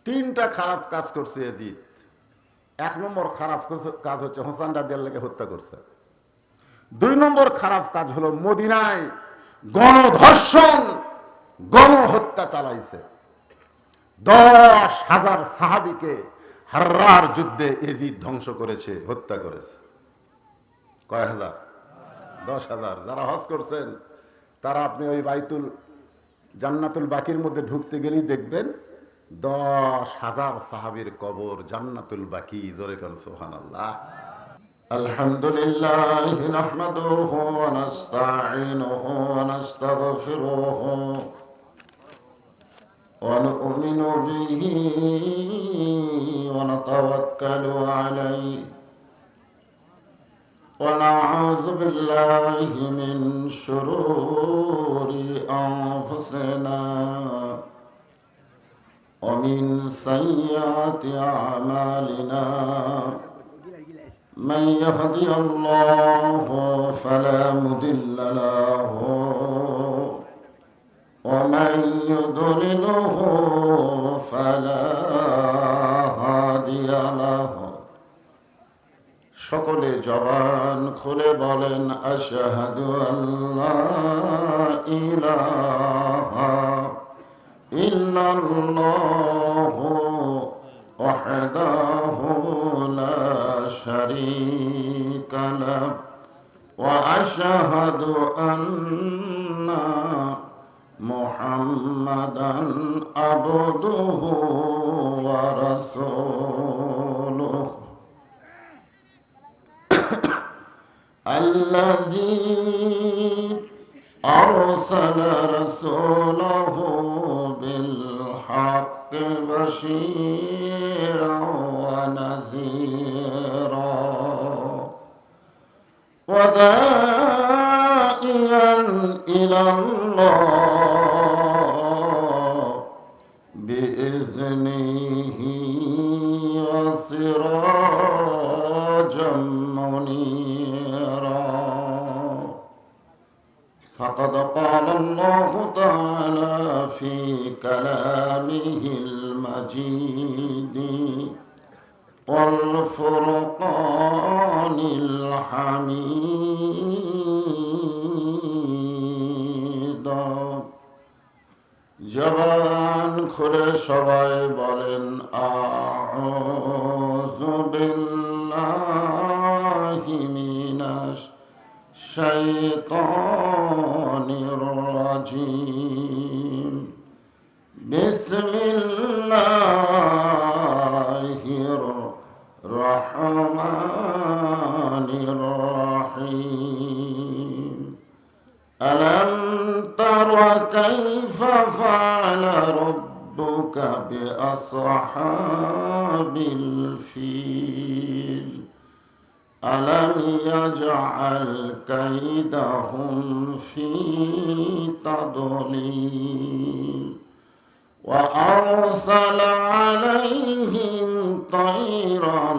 তিনটা খারাপ কাজ করছে ইয়াজিদ। এক নম্বর খারাপ কাজ হচ্ছে হোসেন রাদিয়াল্লাহকে হত্যা করছে। দুই নম্বর খারাপ কাজ হলো মদিনায় গণধর্ষণ, গণহত্যা চালাইছে। 10,000 সাহাবীকে হাররার যুদ্ধে ইয়াজিদ ধ্বংস করেছে, হত্যা করেছে। কয় হাজার? 10,000। যারা হজ করছেন তারা আপনি ওই বাইতুল জান্নাতুল বাকির মধ্যে ঢুকতে গেলেই দেখবেন 10,000 সাহাবীর কবর জান্নাতুল বাকি। জোরে করেন সুবহানাল্লাহ। আলহামদুলিল্লাহ নাহমাদুহু ওয়া নাস্তাঈনুহু ওয়া নাস্তাগফিরুহু ওয়া নু'মিনু বিহি ওয়া নাতাওয়াক্কালু আলাইহি ওয়া নাউযু বিল্লাহি মিন শুরুরি আনফুসিনা ومن سيئات أعمالنا من يهدي الله فلا مضل له ومن يضلله فلا هادي له সকলে জবান খুলে বলেন আশহাদু আল্লা ইলাহা ইল্লাল্লাহু ওয়াহদাহু লা শারীকা লাহু ওয়া আশহাদু আন্না মুহাম্মাদান আবদুহু ওয়া রাসূলুহু আল্লাযী أرسل رسوله بالحق بشيرا ونذيرا وداعيا إلى الله بإذنه وسراجا منيرا فقد قال الله تعالى في كلامه المجيد والفرقان الحميد জবান খুলে সবাই বলেন আউযু বিল্লাহি মিনাশ শাইতানির রাজিম বিসমিল্লাহির রহমানির রহিম আলাম তারা কাইফা ফাআলা রাব্বুকা বিআসহাবিল ফিল ألم يجعل كيدهم في تضليل وأرسل عليهم طيرا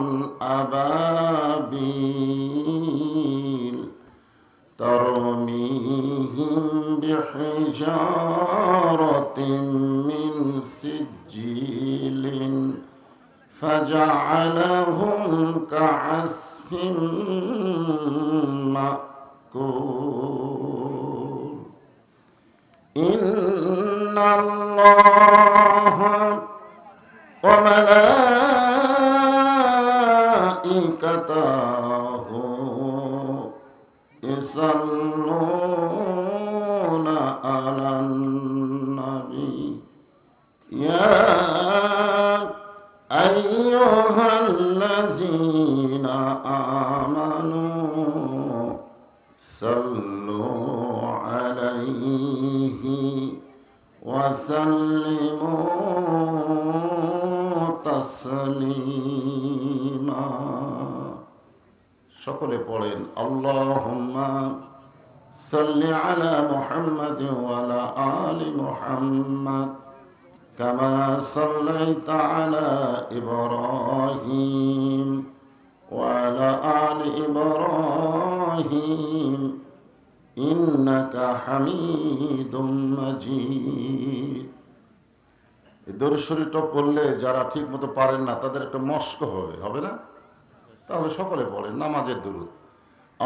أبابيل ترميهم بحجارة من سجيل فجعلهم كعصف مأكول إن الله وملائكته يصلون على النبي يا أيها الذين آمنوا صلوا عليه وسلموا تسليما সকলে পড়েন আল্লাহুম্মা সাল্লি আলা মুহাম্মাদিন ওয়া আলা আলি মুহাম্মাদ كما صليت على إبراهيم وعلى آل إبراهيم إنك حميد مجيد এই দরুদ শরীফটা পড়লে যারা ঠিক মতো পারেন না তাদের একটা মস্ক হবে না? তাহলে সকলে পড়েন নামাজের দরুদ।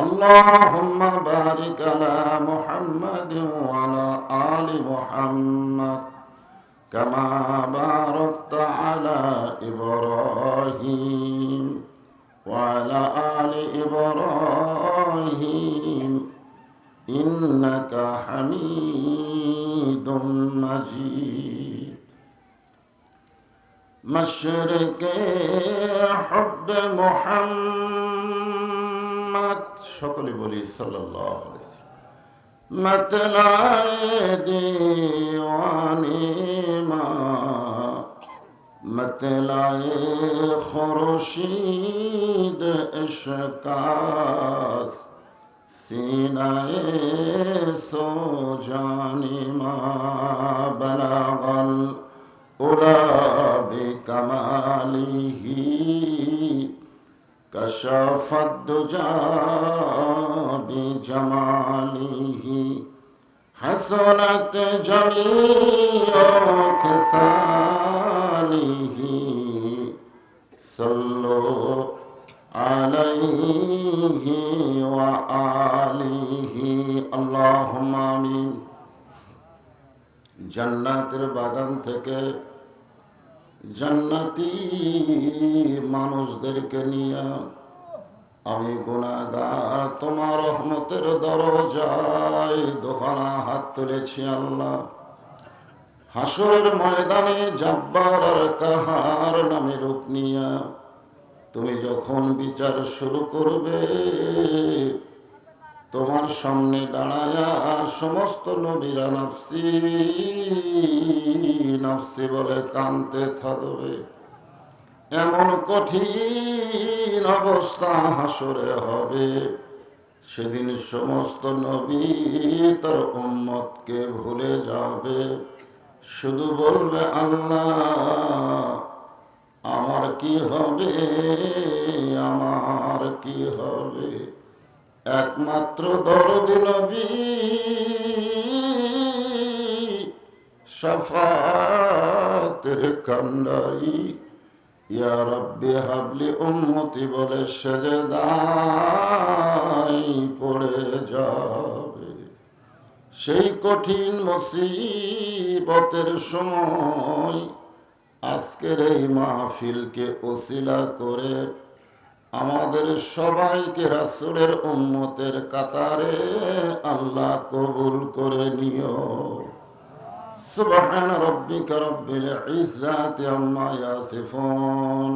আল্লাহুম্মা বারিক আলা মুহাম্মাদিন ওয়া আলা আলি মুহাম্মাদ কামা বারাকতা আলা ইব্রাহিম ওয়া আলা আলি ইব্রাহিম ইন্নাকা হামিদুম মাজিদ। মশরিকে হুব্বে মুহাম্মদ, সকলে বলি সাল্লাল্লাহু আলাইহি ওয়াসাল্লাম। মতলায়ে দীওয়ানি মা মতলায়ে খুরশীদ ইশকাস সিনায়ে সোজানি মা বালাগাল উলা বিকামালিহি কশফাদ দুজা বিজামালিহি হাসনাত জামিউ খিসালিহি সাল্লু আলাইহি ওয়া আলিহি আল্লাহুম্মা আমিন। জান্নাতের বাগান থেকে জান্নাতি মানুষদেরকে নিয়ে আমি গুনাহগার তোমার রহমতের দরজায় দোখানা হাত তুলেছি আল্লাহ। হাসরের ময়দানে জব্বার আর কাহার নামে রূপ নিয়া তুমি যখন বিচার শুরু করবে, তোমার সামনে দাঁড়ায়া সমস্ত নবীরা নফসি নফসি বলে কাঁদতে থাকবে। এমন কঠিন অবস্থা হাসরে হবে, সেদিন সমস্ত নবী তার উম্মতকে ভুলে যাবে, শুধু বলবে আল্লাহ আমার কি হবে, আমার কি হবে। একমাত্র দরদি নবী শাফাতের কান্ডারি ইয়া রাব্বি হাবলি উম্মতি বলে সেজদায় পড়ে যাবে। সেই কঠিন মুসিবতের সময় আজকের এই মাহফিলকে ওসিলা করে আমাদের সবাইকে রাসূলের উম্মতের কাতারে আল্লাহ কবুল করে নিও। সুবহান রাব্বিকা রাব্বিল ইজ্জাতি আম্মা ইয়াসিফুন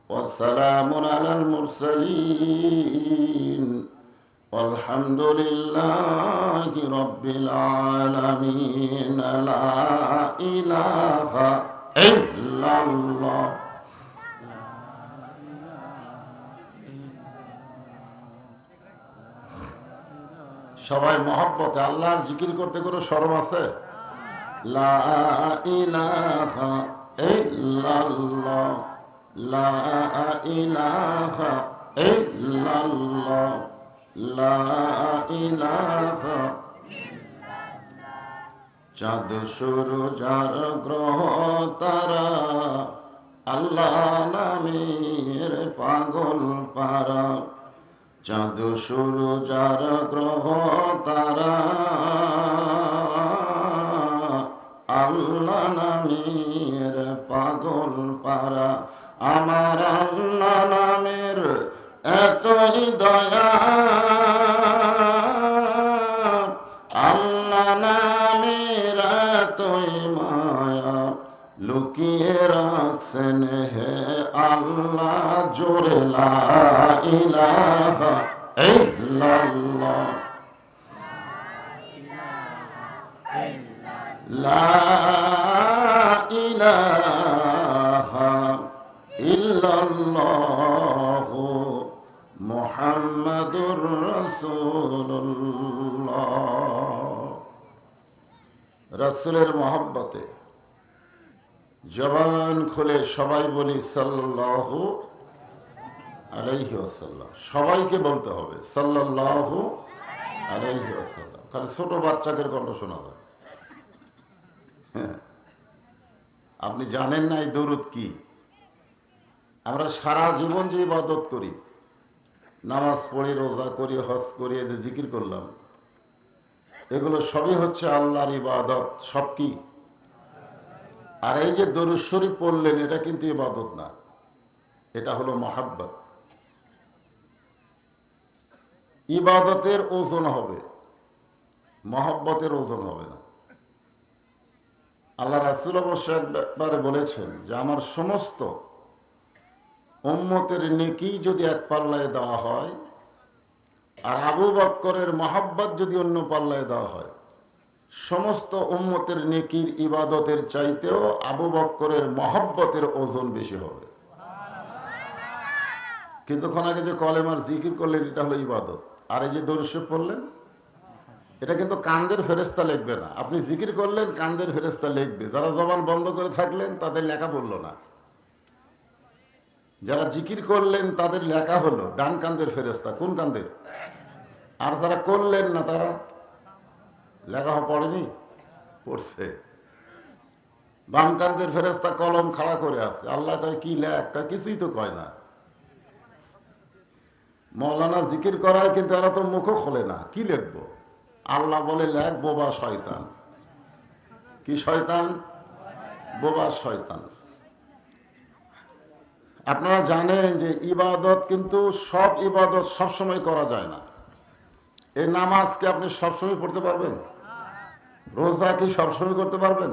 ওয়া সালামুন আলাল মুরসালিন ওয়ালহামদুলিল্লাহি রাব্বিল আলামিন। লা ইলাহা ইল্লাল্লাহ। সবাই মহব্বতে আল্লাহর জিকির করতে কোনো শরম আছে? লা ইলাহা ইল্লাল্লাহ, লা ইলাহা ইল্লাল্লাহ, লা ইলাহা। চাঁদ সূরজ আর গ্রহ তারা আল্লাহ নামের পাগল পারা। চাঁদ সূরজ আর গ্রহ তারা আল্লাহ নামের পাগল পারা। আমার আল্লাহ নামের এতই দয়া, আল্লাহ নামের এতই মায়া, লুকিয়ে রাখছেন হে আল্লাহ জোরে লা ইলাহা ইল্লাল্লাহ, লা ইলাহা ইল্লাল্লাহ মুহাম্মাদুর রাসূলুল্লাহ। রাসূলের মহব্বতে জবান খুলে সবাই বলি সাল্লাল্লাহু আলাইহি ওয়াসাল্লাম। সবাইকে বলতে হবে সাল্লাল্লাহু আলাইহি ওয়াসাল্লাম। খালি ছোট বাচ্চাদের কণ্ঠ শোনা যায়। আপনি জানেন না এই দরুদ কি? আমরা সারা জীবন যে ইবাদত করি, নামাজ পড়ি, রোজা করি, হজ করি, এই যে জিকির করলাম, এগুলো সবই হচ্ছে আল্লাহর ইবাদত। সব কি? আর এই যে দরুদ শরীফ পড়লেন, এটা কিন্তু ইবাদত না, এটা হলো মহাব্বত। ইবাদতের ওজন হবে, মহব্বতের ওজন হবে না। আল্লাহ রাসূল অবশ্য একবারে বলেছেন যে আমার সমস্ত উম্মতের নেকি যদি এক পাল্লায় দেওয়া হয়, আর আবু বকরের মহব্বত যদি অন্য পাল্লায় দেওয়া হয়, সমস্ত উম্মতের নেকির ইবাদতের চাইতেও আবু বকরের মহব্বতের ওজন বেশি হবে। কিছুক্ষণ আগে যে কলেমার জিকির করলেন, এটা হলো ইবাদত। আর এই যে দরুদ শরীফ পড়লেন, এটা কিন্তু কান্দের ফেরেশতা লিখবে না। আপনি জিকির করলেন, কান্দের ফেরেশতা লিখবে। যারা জবান বন্ধ করে থাকলেন তাদের লেখা পড়লো না, যারা জিকির করলেন তাদের লেখা হলো ডান কান্দের ফেরেশতা। কোন কান্দের? আর যারা করলেন না তারা লেখা পড়েনি, পড়ছে। বাম কান্দের ফেরেশতা কলম খাড়া করে আছে। আল্লাহ কয় কি লেখ? কিছুই তো কয় না। মৌলানা জিকির করায়, কিন্তু এরা তো মুখও খোলে না, কি লিখবো? আল্লাহ বলে লেখ, বোবা শয়তান। কি শয়তান? বোবা শয়তান। আপনারা জানেন যে ইবাদত কিন্তু সব ইবাদত সবসময় করা যায় না। এই নামাজ কি আপনি সবসময় পড়তে পারবেন? রোজা কি সবসময় করতে পারবেন?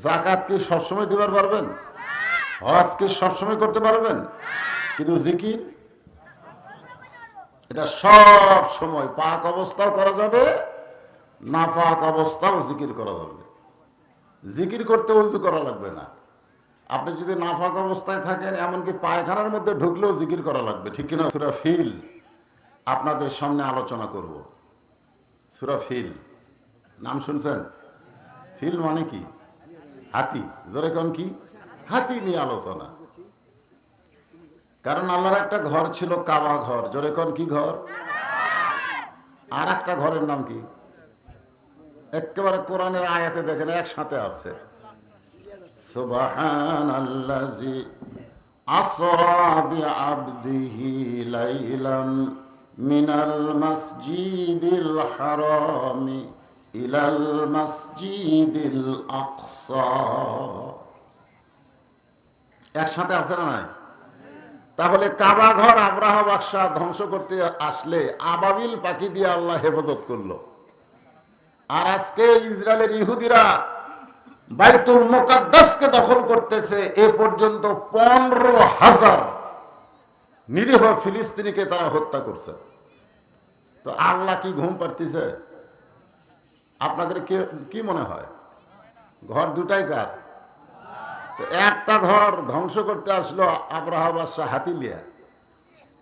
যাকাত কি সবসময় দিবার পারবেন? হজ কি সবসময় করতে পারবেন? কিন্তু জিকির, এটা সব সময় পাক অবস্থাও করা যাবে, না পাক অবস্থাও জিকির করা যাবে। জিকির করতে উজু করা লাগবে না। আপনি যদি নাফাক অবস্থায় থাকেন, এমনকি পায়খানার মধ্যে ঢুকলেও জিকির করা লাগবে, ঠিক কিনা? সূরা ফিল আপনাদের সামনে আলোচনা করব। সূরা ফিল নাম শুনছেন? ফিল মানে কি? হাতি। জোরে কোন কি? হাতি নিয়ে আলোচনা। কারণ আল্লাহর একটা ঘর ছিল, কাবা ঘর। জোরে কোন কি ঘর? আর একটা ঘরের নাম কি? একেবারে কোরআনের আয়াতে দেখেন একসাথে আছে, সুবহানাল্লাযী আসরা বিআবদিহি লাইলাম মিনাল মাসজিদিল হারামি ইলাল মাসজিদিল আকসা। একসাথে আছে না নাই? তাহলে কাবা ঘর আব্রাহা বাদশাহ ধ্বংস করতে আসলে আবাবিল পাখি দিয়ে আল্লাহ হেফাজত করলো। আর আজকে ইসরায়েলের ইহুদিরা বাইতুল মুকাদ্দাসকে দখল করতেছে। এ পর্যন্ত 15,000 নিরীহ ফিলিস্তিনিকে তারা হত্যা করছে। তো আল্লাহ কি ঘুম পাড়তেছে? আপনাদের কি মনে হয়? ঘর দুটাই কার? তো একটা ঘর ধ্বংস করতে আসলো আব্রাহা বাদশাহ হাতি লিয়া,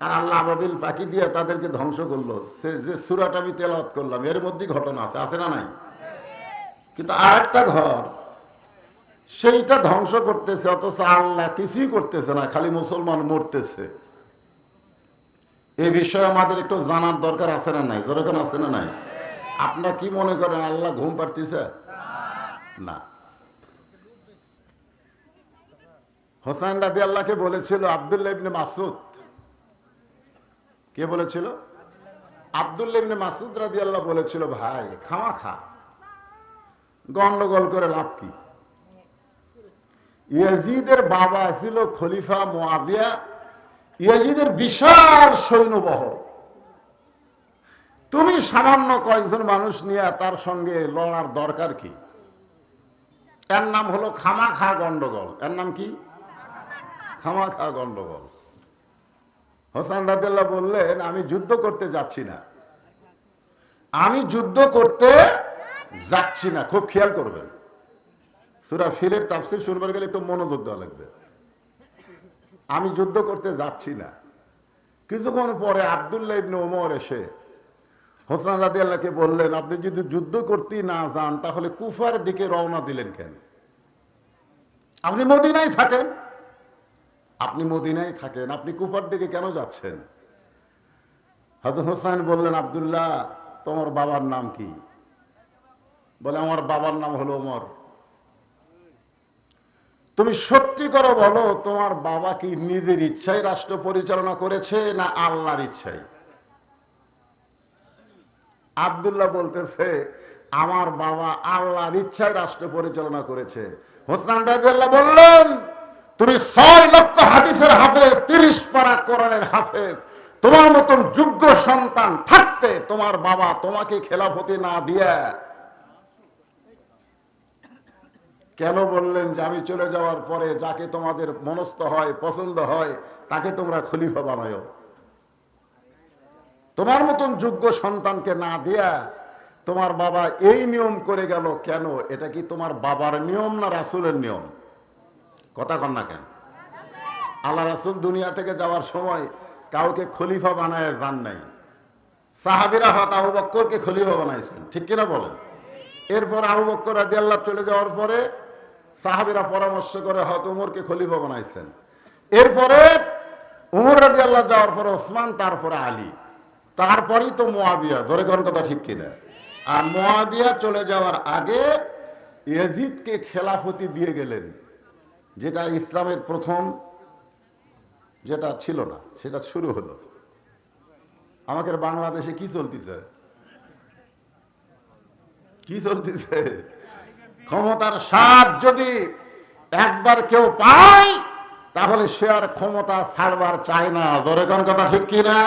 আর আল্লাহ আবাবিল পাখি দিয়ে তাদেরকে ধ্বংস করলো। সে যে সূরাটা আমি তেলাওয়াত করলাম, এর মধ্যে ঘটনা আছে না নাই? কিন্তু আর একটা ঘর, সেইটা ধ্বংস করতেছে, অথচ আল্লাহ কিছুই করতেছে না, খালি মুসলমান মরতেছে। এই বিষয়ে আমাদের একটু জানার দরকার আছে না নাই? যেরকম আছে না নাই? আপনারা কি মনে করেন আল্লাহ ঘুম পাড়তেছে? না। হোসেন রাদিয়াল্লাহকে বলেছিল আব্দুল্লাহ ইবনে মাসউদ। কে বলেছিল? আব্দুল্লাহ ইবনে মাসউদ রাদিয়াল্লাহ বলেছিল, ভাই খামাখা গন্ডগোল করে লাভ কি? ইয়াজিদের বাবা ছিল খলিফা মুআবিয়া। ইয়াজিদের বিশাল সৈন্যবহর। তুমি সামান্য কয়েকজন মানুষ নিয়ে তার সঙ্গে লড়ার দরকার কি? এর নাম হলো খামাখা গন্ডগোল। এর নাম কি? খামাখা গন্ডগোল। হোসেন রাদিয়াল্লাহ বললেন, আমি যুদ্ধ করতে যাচ্ছি না, আমি যুদ্ধ করতে যাচ্ছি না। খুব খেয়াল করবেন, সূরা ফিলের তাফসীর শুনবার গেলে একটু মনোযোগ দেওয়া লাগবে। আমি যুদ্ধ করতে যাচ্ছি না। কিছুক্ষণ পরে আব্দুল্লাহ ইবনে ওমর এসে হোসেন রাদিয়াল্লাহকে বললেন, আপনি যদি যুদ্ধ করতে না যান তাহলে কুফার দিকে রওনা দিলেন কেন? আপনি মদিনায় থাকেন, আপনি কুফার দিকে কেন যাচ্ছেন? হযরত হোসেন বললেন, আব্দুল্লাহ তোমার বাবার নাম কি? বলে, আমার বাবার নাম হলো ওমর। তুমি সত্যি করে বলো, তোমার বাবা কি নিজের ইচ্ছায় রাষ্ট্র পরিচালনা করেছে না আল্লাহর ইচ্ছায়? আব্দুল্লাহ বলতেছে, আমার বাবা আল্লাহর ইচ্ছায় রাষ্ট্র পরিচালনা করেছে। হোসেন রাদিয়াল্লাহু বললেন, তুমি 6 লক্ষ হাদিসের হাফেজ, 30 পারা কোরআনের হাফেজ, তোমার মতন যোগ্য সন্তান থাকতে তোমার বাবা তোমাকে খেলাফতি না দিয়া কেন বললেন যে আমি চলে যাওয়ার পরে যাকে তোমাদের মনস্থ হয়, পছন্দ হয়, তাকে তোমরা খলিফা বানায়ো? তোমার মতন যোগ্য সন্তানকে না দিয়া তোমার বাবা এই নিয়ম করে গেল কেন? এটা কি তোমার বাবার নিয়ম না রাসূলের নিয়ম? কথা কন না কেন? আল্লাহ রাসূল দুনিয়া থেকে যাওয়ার সময় কাউকে খলিফা বানায় যান নাই। সাহাবীরা হয়তো আবু বকরকে খলিফা বানাইছেন, ঠিক কিনা বলেন? এরপর আবু বকর রাদিয়াল্লাহু চলে যাওয়ার পরে সাহাবীরা পরামর্শ করে হয়তো উমরকে খলিফা বানাইছেন। এরপরে উমর রাদিয়াল্লাহু যাওয়ার পরে ওসমান, তারপরে আলী, তারপরেই তো মুয়াবিয়া। জোরে কোন কথা ঠিক কিনা? আর মুয়াবিয়া চলে যাওয়ার আগে ইয়াজিদকে খেলাফতি দিয়ে গেলেন, যেটা ইসলামের প্রথম যেটা ছিল না সেটা শুরু হলো। আমাদের বাংলাদেশে কি চলতেছে? কি চলতেছে? ক্ষমতার স্বাদ যদি একবার কেউ পায় তাহলে সে আর ক্ষমতা ছাড়বার চায় না। জোরে কোন কথা ঠিক কিনা?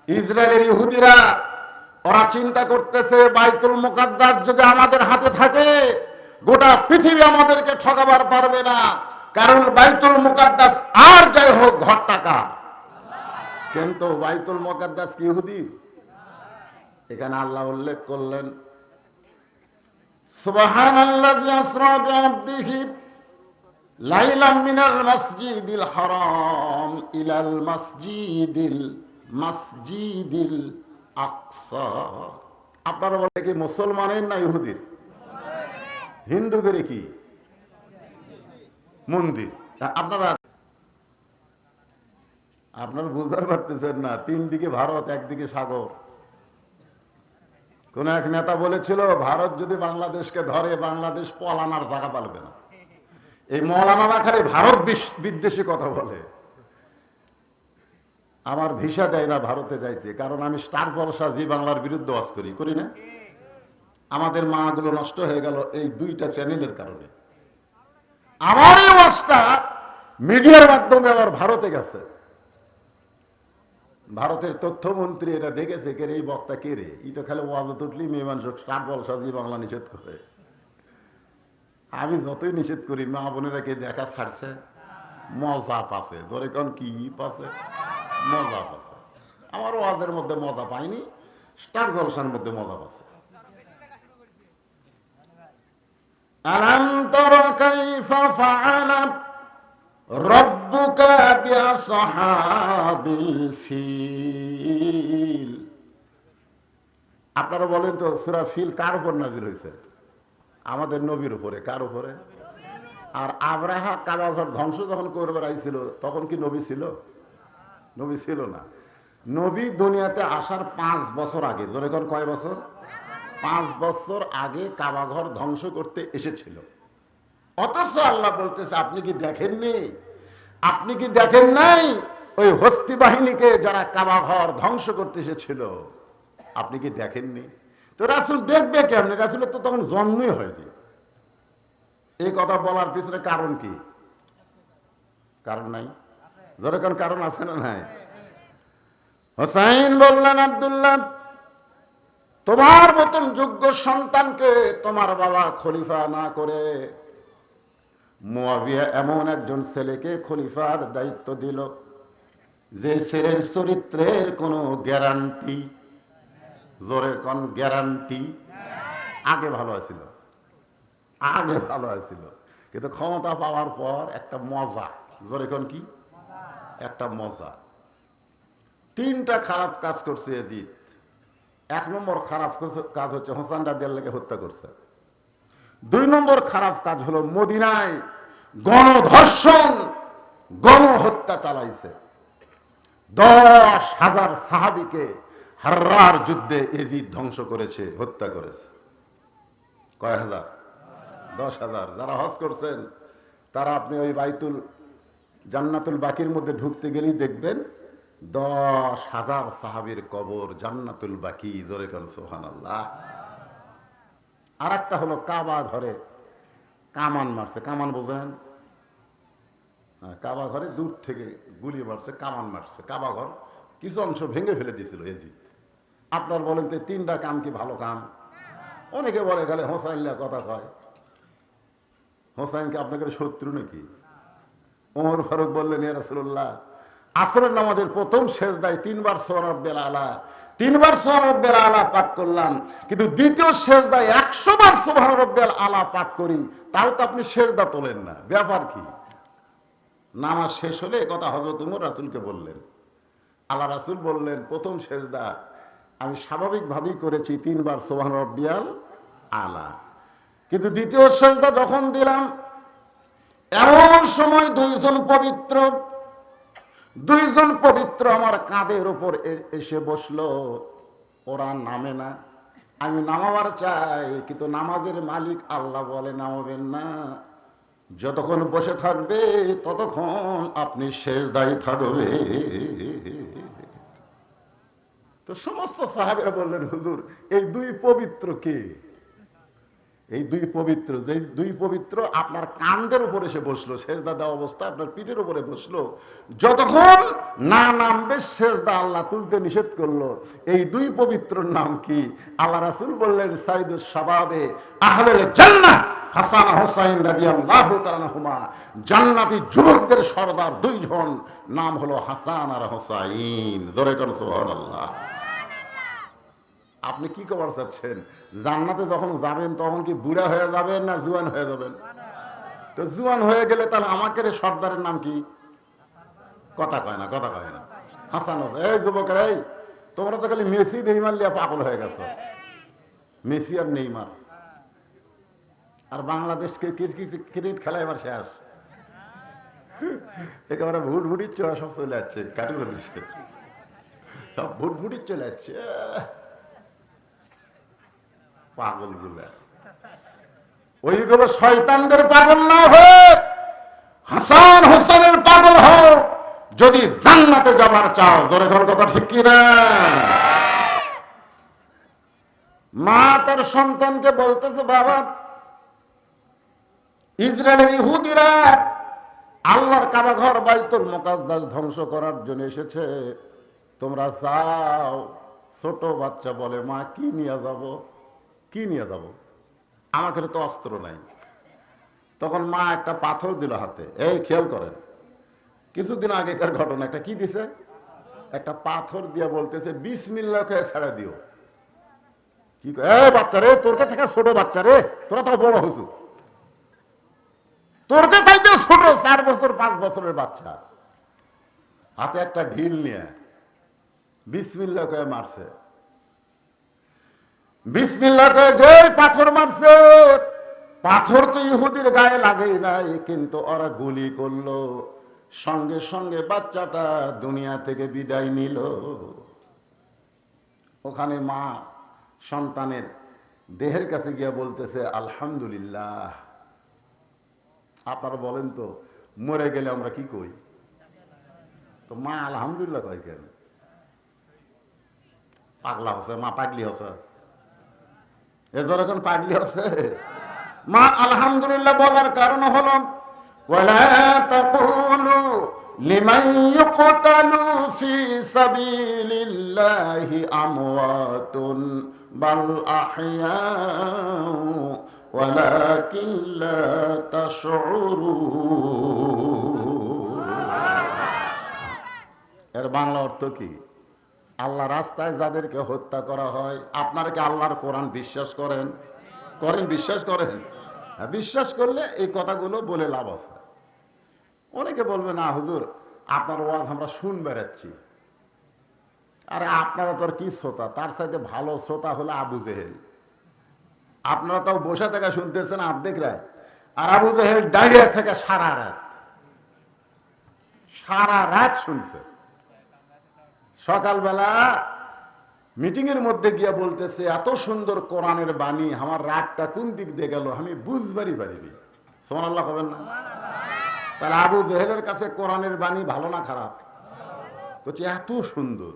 ইসরায়েলের ইহুদিরা ওরা চিন্তা করতেছে, বাইতুল মুকাদ্দাস যদি আমাদের হাতে থাকে গোটা পৃথিবী আমাদেরকে ঠকাবার পারবে না, কারণ বাইতুল মুকাদ্দাস আর যাই হোক ঘর টাকা। কিন্তু বাইতুল মুকাদ্দাস কি ইহুদির? এখানে আল্লাহ উল্লেখ করলেন, সুবহানাল্লাযী আসরা বিআবদিহি লাইলাম মিনাল মাসজিদিল হারাম ইলাল মাসজিদিল আকসা। আপনারা বলে কি মুসলমানের না ইহুদির? হিন্দুদের কি মন্দির? আপনারা বুঝতে পারতেছেন না, 3 দিকে ভারত, একদিকে সাগর। কোন এক নেতা বলেছিল, ভারত যদি বাংলাদেশকে ধরে বাংলাদেশ পলানার জায়গা পালবে না। এই মৌলানারা খালি ভারত বিদ্বেষী কথা বলে। আমার ভিসা দেয় না ভারতে যাইতে, কারণ আমি স্টার জলসা জি বাংলার বিরুদ্ধে ওয়াজ করি না? আমাদের মাগুলো নষ্ট হয়ে গেল এই 2টা চ্যানেলের কারণে। আমার এই ওয়াজটা মিডিয়ার মাধ্যমে আবার ভারতে গেছে। ভারতের তথ্যমন্ত্রী এটা দেখেছে, কে রে এই বক্তা, কে রে, ই তো খালি ওয়াজত উঠলি মেয়ে মানুষ স্টার জলসা জি বাংলা নিষেধ করে। আমি যতই নিষেধ করি মা বোনেরা কে দেখা ছাড়ছে? মজা পাচ্ছে। ধরে কোন কি পাচ্ছে? মজা পাচ্ছে। আমার ওয়াজের মধ্যে মজা পাইনি, স্টার জলসার মধ্যে মজা পাচ্ছে। আলাম তারা কাইফা ফাআলা রাব্বুকা বিআসহাবিল ফিল। আপনারা বলেন তো, সূরা ফিল কার উপর নাযিল হয়েছে? আমাদের নবীর উপরে। কার উপরে? আর আব্রাহা কাবা ঘর ধ্বংস যখন করবে আইছিল তখন কি নবী ছিল? নবী ছিল না। নবী দুনিয়াতে আসার 5 বছর আগে, ধরে কোন কয় বছর? 5 বছর আগে কাবা ঘর ধ্বংস করতে এসেছিল। অথচ আল্লাহ বলতেছে, আপনি কি দেখেননি? আপনি কি দেখেন নাই ওই হস্তি বাহিনীকে যারা কাবা ঘর ধ্বংস করতে এসেছিল? আপনি কি দেখেননি? তো রাসূল দেখবে কেমনে? রাসূলের তো তখন জন্মই হয়নি। এই কথা বলার পিছনে কারণ কি? কারণ নাই? ধরে কোন কারণ আছে না নাই? হোসাইন বললেন, আব্দুল্লাহ, তোমার মতন যোগ্য সন্তানকে তোমার বাবা খলিফা না করে মুয়াবিয়া এমন একজন ছেলেকে খলিফার দায়িত্ব দিল যে ছেলের চরিত্রের কোনো গ্যারান্টি, জোরে কোন গ্যারান্টি, আগে ভালো আছিল, আগে ভালো আছিল, কিন্তু ক্ষমতা পাওয়ার পর একটা মজা, জোরে কোন কি একটা মজা। 3টা খারাপ কাজ করছে ইয়াজিদ। 1 নম্বর খারাপ কাজ হচ্ছে হোসেন রাদিয়াল্লাহকে হত্যা করছে। 2 নম্বর খারাপ কাজ হলো মদিনায় গণধর্ষণ, গণহত্যা চালাইছে। 10,000 সাহাবীকে হাররার যুদ্ধে ইয়াজিদ ধ্বংস করেছে, হত্যা করেছে। কয় হাজার? 10,000 যারা হজ করছেন তারা আপনি ওই বাইতুল জান্নাতুল বাকির মধ্যে ঢুকতে গেলেই দেখবেন 10,000 সাহাবীর কবর জান্নাতুল বাকি। জোরে করেন সুবহানাল্লাহ। আর একটা হলো কাবা ঘরে কামান মারছে। কামান বোঝেন? কাবা ঘরে দূর থেকে গুলি মারছে, কামান মারছে। কাবা ঘর কিছু অংশ ভেঙে ফেলে দিয়েছিল এজিদ। আপনার বলেন তো 3টা কাম কি ভালো কাম? অনেকে বলে গেলে হোসাইন কথা কয়। হোসাইনকে আপনাদের শত্রু নাকি? ওমর ফারুক বললেন, ইয়া রাসূলুল্লাহ, আসরের নামাজের প্রথম সেজদায় 3 বার সুবহান রাব্বিয়াল আলা, 3 বার সুবহান রাব্বিয়াল আলা পাঠ করলাম, কিন্তু দ্বিতীয় সেজদায় 100 বার সুবহান রাব্বিয়াল আলা পাঠ করি, তাও তো আপনি সেজদা তোলেন না, ব্যাপার কি? নামাজ শেষ হলে কথা হযরত ওমর রাসূলকে বললেন। আল্লাহ রাসূল বললেন, প্রথম সেজদা আমি স্বাভাবিকভাবেই করেছি 3 বার সুবহান রাব্বিয়াল আলা, কিন্তু দ্বিতীয় সেজদা যখন দিলাম এমন সময় দুইজন পবিত্র আমার কাঁধের উপর এসে বসলো। ওরা নামে না, আমি নামাবার চাই, কিন্তু নামাজের মালিক আল্লাহ বলে নামাবেন না। যতক্ষণ বসে থাকবে ততক্ষণ আপনি সেজদায় থাকবে। তো সমস্ত সাহাবীরা বললেন, হুজুর এই 2 পবিত্র কে? এই 2 পবিত্র, যে 2 পবিত্র আপনার কাঁধের উপর এসে বসলো, সেজদা দেওয়া অবস্থায় আপনার পিঠের উপরে বসলো, যতক্ষণ না নামবে সেজদা আল্লাহ তুলতে নিষেধ করলো। এই 2 পবিত্রর নাম কি? আল্লাহ রাসূল বললেন, সাইদুস শাবাবে আহলুল জান্নাহ হাসান হুসাইন রাদিয়াল্লাহু তাআলা আনহুমা, জান্নাতি যুবকদের সর্দার 2 জন, নাম হলো হাসান আর হুসাইন। জোরে কোন সুবহানাল্লাহ। আপনি কি খবর চাচ্ছেন? জান্নাতে যখন যাবেন তখন কি বুড়া হয়ে যাবেন না জুয়ান হয়ে যাবেন? তো জুয়ান হয়ে গেলে তাহলে আমাকে সর্দারের নাম কি? কথা কয় না, কথা কয় না। হাসান, এই যুবকের, এই তোমরা তো খালি মেসি নেইমার লিয়া পাগল হয়ে গেছো। মেসি আর নেইমার, আর বাংলাদেশকে ক্রিকেট খেলা এবার শেষ। একেবারে ভুটভুটির চোরা সব চলে যাচ্ছে, কাটুরে দিচ্ছে, সব ভুটভুটির চলে যাচ্ছে। পাগল গুলা, ওইগুলো শয়তানদের পাগল না হয়ে হাসান হোসেনের পাগল হও যদি জান্নাতে যাবার চাও। জোরে কোন কথা ঠিক কি না? মা তার সন্তানকে বলতেছে, বাবা, ইসরায়েলের ইহুদিরা আল্লাহর কাবা ঘর বাইতুল মুকাদ্দাস ধ্বংস করার জন্য এসেছে, তোমরা যাও। ছোট বাচ্চা বলে, মা কি নিয়ে যাব? কি নিয়ে যাব? আমাকে তো অস্ত্র নাই। তখন মা একটা পাথর দিল হাতে। এই খেয়াল করেন, কিছুদিন আগেকার ঘটনা। একটা কি দিছে? একটা পাথর দিয়া বলতেছে, বিসমিল্লাহ কে ছেড়ে দিও। কি বাচ্চা রে, তোর কাছে থেকে ছোট বাচ্চা রে, তোরা তো বড় হয়েছ, তোর কাছে ছোট 4 বছর 5 বছরের বাচ্চা, হাতে একটা ঢিল নিয়ে বিসমিল্লাহ কে মারছে। বিসমিল্লাহ কে যে পাথর মারছে, পাথর তো ইহুদির গায়ে লাগেই নাই, কিন্তু ওরা গুলি করলো, সঙ্গে সঙ্গে বাচ্চাটা দুনিয়া থেকে বিদায় নিল। ওখানে মা সন্তানের দেহের কাছে গিয়া বলতেছে, আলহামদুলিল্লাহ। আপনারা বলেন তো, মরে গেলে আমরা কি কই? তো মা আলহামদুলিল্লাহ কয় কেন? পাগলা হচ্ছে মা, পাগলি হচ্ছে, এজন্য এখন পাগলি হচ্ছে। মা আলহামদুলিল্লাহ বলার কারণ হলো, ওয়ালা তাকুলু লিমান ইউকতালু ফি সাবিলিল্লাহি আমওয়াতুন বাল আহইয়াউ ওয়ালাকিন লা তাশউরুন। এর বাংলা অর্থ কি? আল্লাহ রাস্তায় যাদেরকে হত্যা করা হয়, আপনারা কি আল্লাহর কোরআন বিশ্বাস করেন? বিশ্বাস করেন? বিশ্বাস করলে এই কথাগুলো বলে লাভ আছে। অনেকে বলবে, না হুজুর আপনার ওয়াজ আমরা শুন বেড়াচ্ছি। আরে আপনারা তো আর কি শ্রোতা, তার সাথে ভালো শ্রোতা হলো আবু জেহেল। আপনারা তো বসে থেকে শুনতেছেন অর্ধেক রাত, আর আবু জেহেল দাঁড়িয়ে থেকে সারা রাত শুনছে। সকালবেলা মিটিং এর মধ্যে গিয়া বলতেছে, এত সুন্দর কোরআনের বাণী, আমার রাগটা কোন দিক দিয়ে গেল আমি বুঝবারই পারিনি। সুবহানাল্লাহ হবেন না? তাহলে আবু জেহেলের কাছে কোরআনের বাণী ভালো না খারাপ? বলছে এত সুন্দর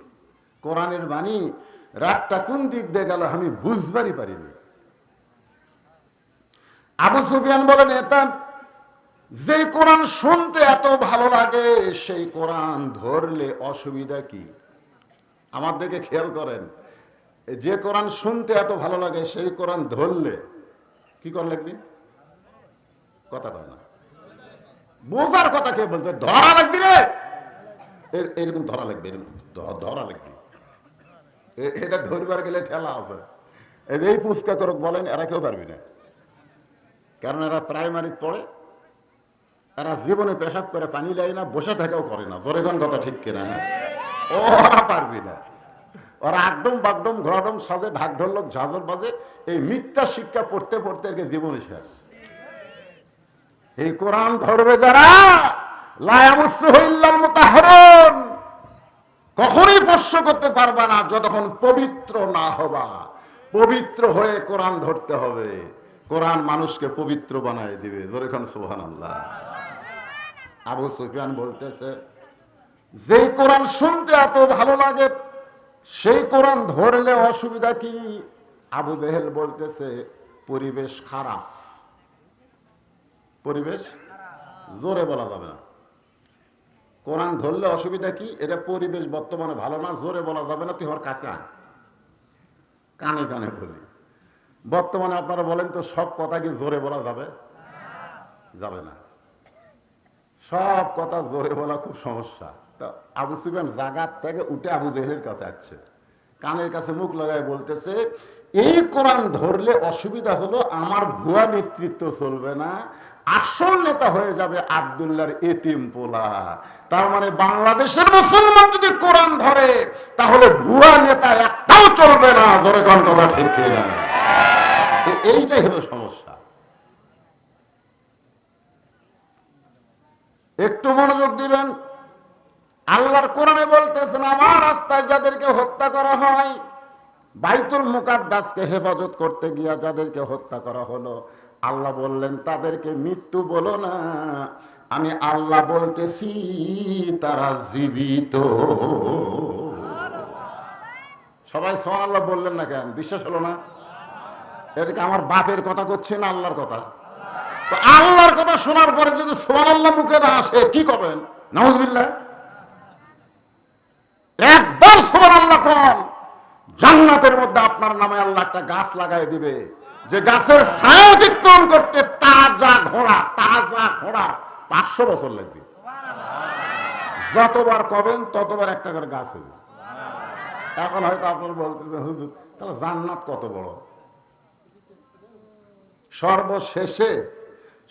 কোরআনের বাণী, রাগটা কোন দিক দিয়ে গেল আমি বুঝবারই পারিনি। আবু সুফিয়ান বলেন, এটা যে কোরআন শুনতে এত ভালো লাগে সেই কোরআন ধরলে অসুবিধা কি? আমার দিকে খেয়াল করেন, যে কোরআন শুনতে এত ভালো লাগে সেই কোরআন ধরলে কি করা লাগবে? কথা কয় না, বোঝার কথা কে বলতে, ধরা লাগবে রে, এরকম ধরা লাগবে, এরকম ধরা লাগবে। এটা ধরবার গেলে ঠেলা আছে। এই পুস্কা করক বলেন, এরা কেউ পারবি না, কারণ এরা প্রাইমারি পড়ে, এরা জীবনে পেশাব করে পানি লাগে না, বসে থাকাও করে না। জোরে কোন কথা ঠিক কিনা? ওরা পারবি না, ওরা একদম বাগডম ঘোরাডম সাজে, ঢাক ঢোলক ঝাঁঝর বাজে, এই মিথ্যা শিক্ষা পড়তে পড়তে এর জীবনে শেষ। এই কোরআন ধরবে যারা, কখনই স্পর্শ করতে পারবা না যতক্ষণ পবিত্র না হবা। পবিত্র হয়ে কোরআন ধরতে হবে, কোরআন মানুষকে পবিত্র বানায় দিবে। যেরকম সুবহানাল্লাহ। আবু সুফিয়ান বলতেছে, যে কোরআন শুনতে এত ভালো লাগে সেই কোরআন ধরলে অসুবিধা কি? আবু জেহেল বলতেছে, পরিবেশ খারাপ। পরিবেশ জোরে বলা যাবে না, কোরআন ধরলে অসুবিধা কি? এটা পরিবেশ বর্তমানে ভালো না, জোরে বলা যাবে না, তুই ওর কাছে আয়, কানে কানে বলি। বর্তমানে আপনারা বলেন তো, সব কথা কি জোরে বলা যাবে? যাবে না, সব কথা জোরে বলা খুব সমস্যা। তা আবু সুফিয়ান জাগাত থেকে উঠে আবু জেহেলের কাছে আসছে, কানের কাছে মুখ লাগায় বলতেছে, এই কোরআন ধরলে অসুবিধা হলো আমার ভুয়া নেতৃত্ব চলবে না, আসল নেতা হয়ে যাবে আব্দুল্লাহর এতিম পোলা। তার মানে বাংলাদেশের মুসলমান যদি কোরআন ধরে তাহলে ভুয়া নেতা একটাও চলবে না। ধরে কোন কথা ঠিক না? এইটাই হলো সমস্যা। একটু মনোযোগ দিবেন। আল্লাহর কোরআনে বলতেছেন, আমার রাস্তায় যাদেরকে হত্যা করা হয়, বাইতুল মুকাদ্দাসকে হেফাজত করতে গিয়া যাদেরকে হত্যা করা হলো, আল্লাহ বললেন তাদেরকে মৃত্যু বলো না, আমি আল্লাহ বলতেছি তারা জীবিত। সবাই সুবহানাল্লাহ বললেন না কেন? বিশ্বাস হলো না? এটাকে আমার বাপের কথা করছে না আল্লাহর কথা? তো আল্লাহর কথা শোনার পরে যদি সুবহানাল্লাহ মুখে না আসে কি করবেন? নাউযুবিল্লাহ। একবার সুবহানাল্লাহ কোন, জান্নাতের মধ্যে আপনার নামে আল্লাহ একটা গাছ লাগাই দিবে, যে গাছের ছায়া অতিক্রম করতে তাজা ঘোড়া 500 বছর লাগবে। যতবার কবেন ততবার একটা করে গাছ হবে। এখন হয়তো আপনার বলতেছেন, হুজুর তাহলে জান্নাত কত বড়?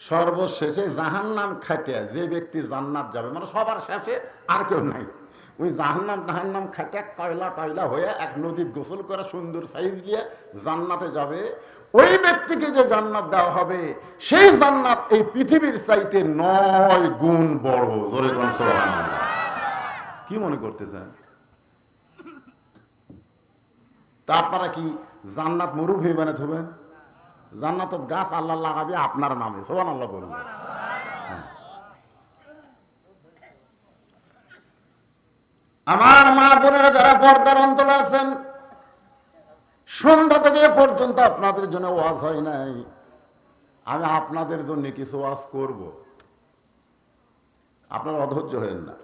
সর্বশেষে জাহান্নাম খাটিয়া যে ব্যক্তি জান্নাত যাবে, মানে সবার শেষে আর কেউ নাই, ওই জাহান্নাম খাটিয়া কয়লা টয়লা হয়ে এক নদীর গোসল করে সুন্দর সাইজ দিয়ে জান্নাতে যাবে। ওই ব্যক্তিকে যে জান্নাত দেওয়া হবে সেই জান্নাত এই পৃথিবীর চাইতে 9 গুণ বড়। জোরে কোন সুবহানাল্লাহ। কি মনে করতেছেন? তা আপনারা কি জান্নাত মরুভূমি বানাতে হবেন? জান্নাত গাছ আল্লাহ লাগাবে আপনার নামে। সুবহানাল্লাহ বলবেন। আমার মা বোনেরা যারা পর্দার অন্তরে আছেন, সন্ধ্যা থেকে পর্যন্ত আপনাদের জন্য ওয়াজ হয় নাই, আমি আপনাদের জন্য কিছু ওয়াজ করব, আপনারা অধৈর্য হয়েন না।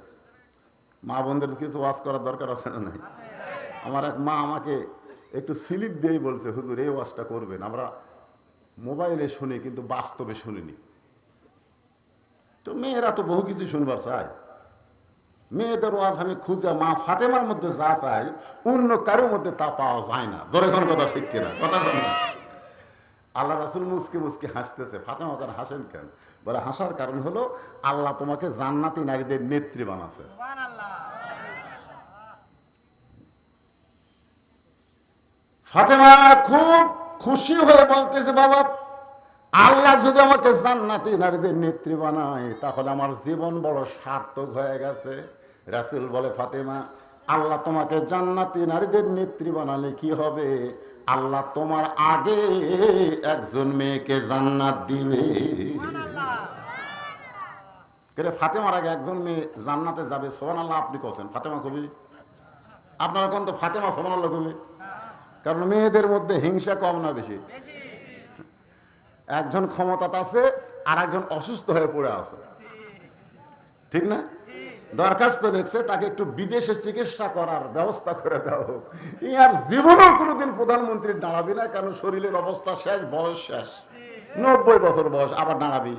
মা বোনদের কিছু ওয়াজ করার দরকার আছে না? নাই? আমার এক মা আমাকে একটু স্লিপ দিয়েই বলছে, হুজুর এই ওয়াজটা করবেন। আমরা মোবাইলে শুনি কিন্তু বাস্তবে শুনিনি। তো মেয়েরা তো বহু কিছু শুনবার চায়, মেয়েদের ওয়াজ আমি খুঁজে মা ফাতেমার মধ্যে যা পাই অন্য কারোর মধ্যে তা পাওয়া যায় না। ধরে কোন কথা ঠিক কিনা? কথা বলেন। আল্লাহ রাসূল মুস্কি মুস্কি হাসতেছে। ফাতেমা কেন হাসেন কেন? বলে হাসার কারণ হলো আল্লাহ তোমাকে জান্নাতি নারীদের নেত্রী বানাচ্ছে। ফাতেমা খুব খুশি হয়ে বলতেছে, বাবা আল্লাহ যদি আমাকে জান্নাতি নারীদের নেত্রী বানায় তাহলে আমার জীবন বড় সার্থক হয়ে গেছে। রাসূল বলে, ফাতেমা আল্লাহ তোমাকে জান্নাতি নারীদের নেত্রী বানালে কি হবে? আল্লাহ তোমার আগে একজন মেয়েকে জান্নাত দিবে। ফাতেমার আগে একজন মেয়ে জান্নাতে যাবে, সুবহানাল্লাহ আপনি বলেন ফাতেমা কবি, আপনারা কোন তো ফাতেমা সুবহানাল্লাহ কবি? কারণ মেয়েদের মধ্যে হিংসা কম না বেশি? একজন ক্ষমতাতে আছে আর একজন অসুস্থ হয়ে পড়ে আছে, ঠিক না? দরখাস্ত দেখছে তাকে একটু বিদেশে চিকিৎসা করার ব্যবস্থা করে দাও। ইয়ার জীবনেও কোনোদিন প্রধানমন্ত্রী দাঁড়াবি না, কারণ শরীরের অবস্থা শেষ, বয়স শেষ, 90 বছর বয়স, আবার দাঁড়াবি?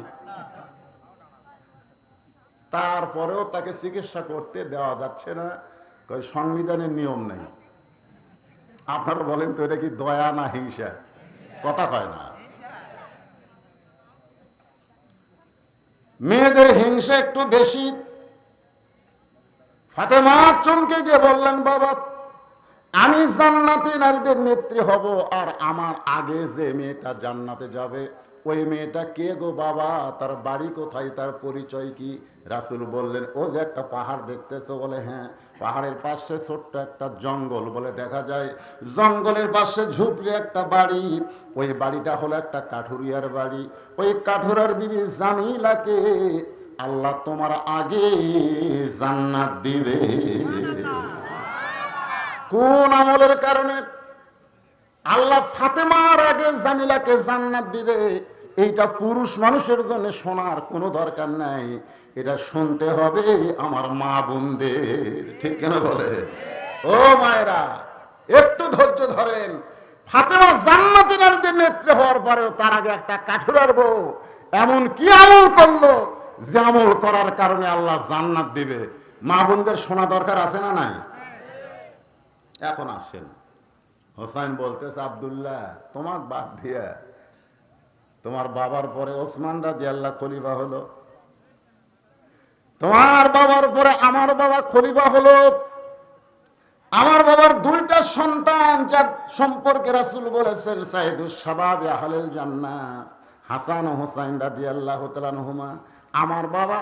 তারপরেও তাকে চিকিৎসা করতে দেওয়া যাচ্ছে না, সংবিধানের নিয়ম নেই। আপনারা বলেন তো এটা কি দয়া না হিংসা? কথা কয় না। মেয়েদের হিংসা একটু বেশি। ফাতেমা চমকে গিয়ে বললেন, বাবা আমি জান্নাতি নারীদের নেত্রী হব, আর আমার আগে যে মেয়েটা জান্নাতে যাবে ওই মেয়েটা কে গো বাবা? তার বাড়ি কোথায়, তার পরিচয় কি? রাসূল বললেন, ও যে একটা পাহাড় দেখতেছো? বলে হ্যাঁ। পাহাড়ের পাশে ছোট্ট একটা জঙ্গল, বলে দেখা যায় জঙ্গলের পাশে ঝুপড়ি একটা বাড়ি, ওই বাড়িটা হলো একটা কাঠুরিয়ার বাড়ি। ওই কাঠুরার বিবি জামিলাকে আল্লাহ তোমার আগে জান্নাত দিবে। কোন আমলের কারণে আল্লাহ ফাতেমার আগে জামিলাকে জান্নাত দিবে, এইটা পুরুষ মানুষের জন্য শোনার কোনো দরকার নাই, এটা শুনতে হবে আমার মা বোনদের, ঠিক কিনা বলে? ও মায়েরা একটু ধৈর্য ধরেন। ফাতেমা জান্নাতের নারীদের নেত্রী হওয়ার পরেও তার আগে একটা কাঠুরার বউ এমন কি আমল করলো যে আমল করার কারণে আল্লাহ জান্নাত দিবে? মা বোনদের শোনা দরকার আছে না নাই? এখন আসেন, হোসাইন বলতেছে, আব্দুল্লাহ তোমার বাদ দিয়া তোমার বাবার পরে ওসমান রাদিয়াল্লাহু খলিফা হলো, তোমার বাবার পরে আমার বাবা খলিফা হলো। আমার বাবার দুইটা সন্তান যার সম্পর্কে রাসূল বলেছেন সাইয়্যিদুশ শাবাবে আহলিল জান্নাহ, হাসান ও হোসাইন রাদিয়াল্লাহু তাআলা আনহুমা। আমার বাবা